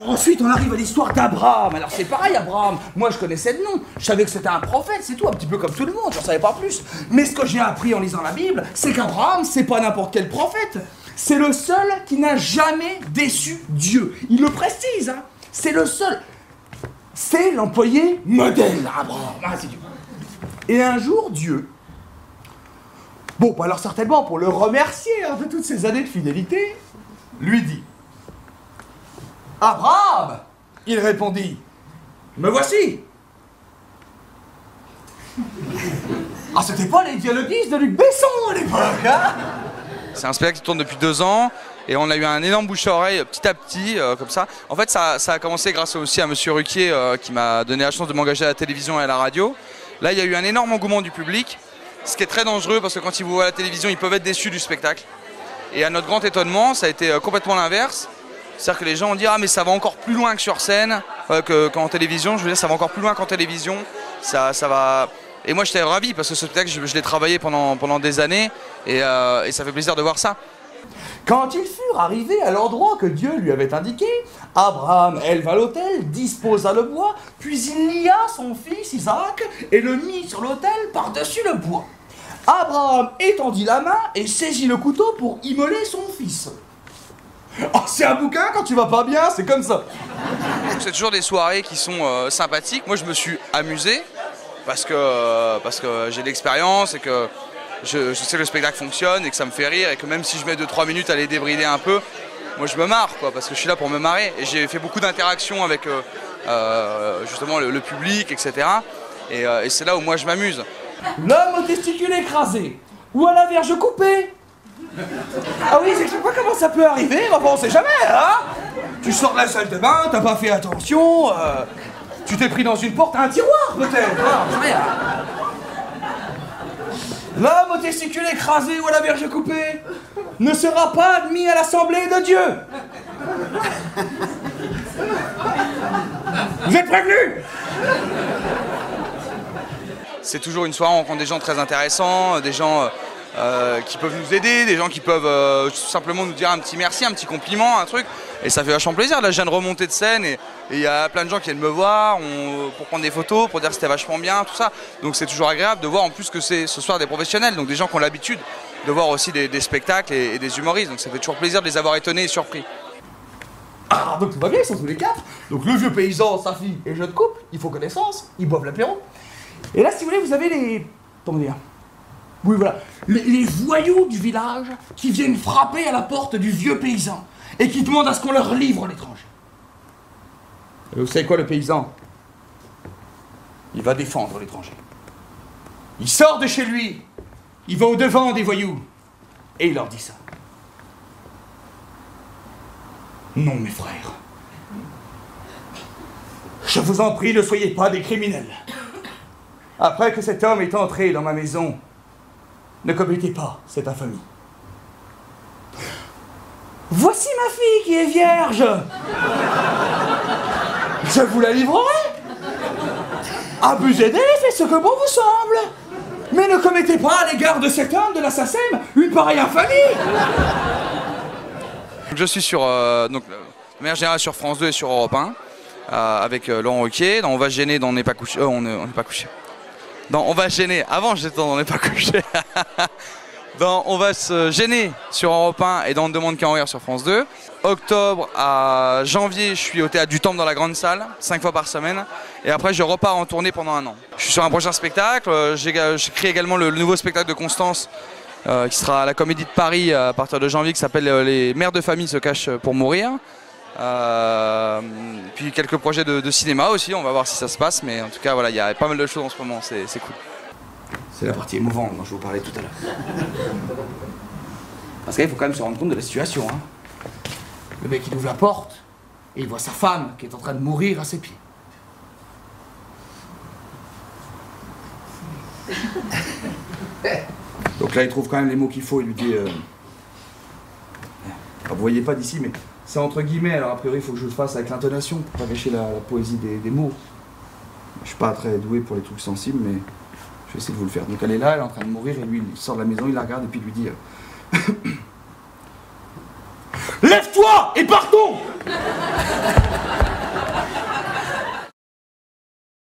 Ensuite, on arrive à l'histoire d'Abraham. Alors c'est pareil, Abraham, moi je connaissais le nom, je savais que c'était un prophète, c'est tout, un petit peu comme tout le monde, j'en savais pas plus. Mais ce que j'ai appris en lisant la Bible, c'est qu'Abraham, c'est pas n'importe quel prophète. C'est le seul qui n'a jamais déçu Dieu. Il le précise, hein. C'est le seul. C'est l'employé modèle, Abraham. Ah, c'est Dieu. Et un jour, Dieu, bon, alors certainement pour le remercier de toutes ces années de fidélité, lui dit: Abraham! Il répondit: me voici! Ah, c'était pas les dialoguistes de Luc Besson à l'époque, hein? C'est un spectacle qui tourne depuis 2 ans et on a eu un énorme bouche à oreille petit à petit, comme ça. En fait, ça a commencé grâce aussi à Monsieur Ruquier qui m'a donné la chance de m'engager à la télévision et à la radio. Là, il y a eu un énorme engouement du public, ce qui est très dangereux parce que quand ils vous voient à la télévision, ils peuvent être déçus du spectacle. Et à notre grand étonnement, ça a été complètement l'inverse. C'est-à-dire que les gens ont dit: ah, mais ça va encore plus loin que sur scène, qu'en télévision. Je veux dire, ça va encore plus loin qu'en télévision. Ça va... Et moi, j'étais ravi parce que ce spectacle, je l'ai travaillé pendant des années et ça fait plaisir de voir ça. Quand ils furent arrivés à l'endroit que Dieu lui avait indiqué, Abraham éleva l'autel, disposa le bois, puis il lia son fils Isaac et le mit sur l'autel par-dessus le bois. Abraham étendit la main et saisit le couteau pour immoler son fils. Oh, c'est un bouquin quand tu vas pas bien, c'est comme ça. C'est toujours des soirées qui sont sympathiques. Moi, je me suis amusé parce que j'ai de l'expérience et que je sais que le spectacle fonctionne et que ça me fait rire et que même si je mets 2-3 minutes à les débrider un peu, moi je me marre, quoi, parce que je suis là pour me marrer. Et j'ai fait beaucoup d'interactions avec justement le public, etc. Et c'est là où moi je m'amuse. L'homme aux testicules écrasés ou à la verge coupée. Ah oui, je sais pas comment ça peut arriver, mais enfin on sait jamais, hein. Tu sors de la salle de bain, t'as pas fait attention, tu t'es pris dans une porte à un tiroir peut-être, hein, je sais rien. L'homme aux testicules écrasés ou à la verge coupée ne sera pas admis à l'assemblée de Dieu. Vous êtes prévenus? C'est toujours une soirée où on rencontre des gens très intéressants, des gens qui peuvent nous aider, des gens qui peuvent tout simplement nous dire un petit merci, un petit compliment, un truc. Et ça fait vachement plaisir. Là, je viens de remonter de scène et il y a plein de gens qui viennent me voir pour prendre des photos, pour dire que c'était vachement bien, tout ça. Donc c'est toujours agréable de voir en plus que c'est ce soir des professionnels, donc des gens qui ont l'habitude de voir aussi des spectacles et des humoristes. Donc ça fait toujours plaisir de les avoir étonnés et surpris. Ah, donc tout va bien, ils sont tous les 4. Donc le vieux paysan, sa fille et le jeune couple, ils font connaissance, ils boivent l'apéro. Et là, si vous voulez, vous avez les... comment dire? Oui, voilà. Les voyous du village qui viennent frapper à la porte du vieux paysan et qui demandent à ce qu'on leur livre l'étranger. Et vous savez quoi, le paysan? Il va défendre l'étranger. Il sort de chez lui, il va au-devant des voyous et il leur dit ça. Non, mes frères. Je vous en prie, ne soyez pas des criminels. Après que cet homme est entré dans ma maison, ne commettez pas cette infamie. Voici ma fille qui est vierge. Je vous la livrerai. Abusez d'elle et faites ce que bon vous semble. Mais ne commettez pas à l'égard de cet homme de la SACEM une pareille infamie. Je suis sur donc, de manière générale sur France 2 et sur Europe 1 avec Laurent Ruquier. On va se gêner dans On n'est pas couché. On n'est pas couché. Dans On va se gêner. Avant j'étais dans On n'est pas couché. Dans On va se gêner sur Europe 1 et dans On ne demande qu'à en rire sur France 2. Octobre à janvier, je suis au Théâtre du Temple dans la grande salle, 5 fois par semaine. Et après, je repars en tournée pendant 1 an. Je suis sur un prochain spectacle. J'écris également le nouveau spectacle de Constance qui sera à la Comédie de Paris à partir de janvier, qui s'appelle Les mères de famille se cachent pour mourir. Puis quelques projets de cinéma aussi, on va voir si ça se passe. Mais en tout cas, voilà, il y a pas mal de choses en ce moment, c'est cool. C'est la partie émouvante dont je vous parlais tout à l'heure. Parce qu'il faut quand même se rendre compte de la situation. Hein. Le mec il ouvre la porte et il voit sa femme qui est en train de mourir à ses pieds. Donc là il trouve quand même les mots qu'il faut, il lui dit... vous voyez pas d'ici mais c'est entre guillemets, alors a priori il faut que je le fasse avec l'intonation pour pas gâcher la poésie des mots. Je suis pas très doué pour les trucs sensibles mais je vais essayer de vous le faire. Donc elle est là, elle est en train de mourir et lui il sort de la maison, il la regarde et puis il lui dit... Lève-toi et partons!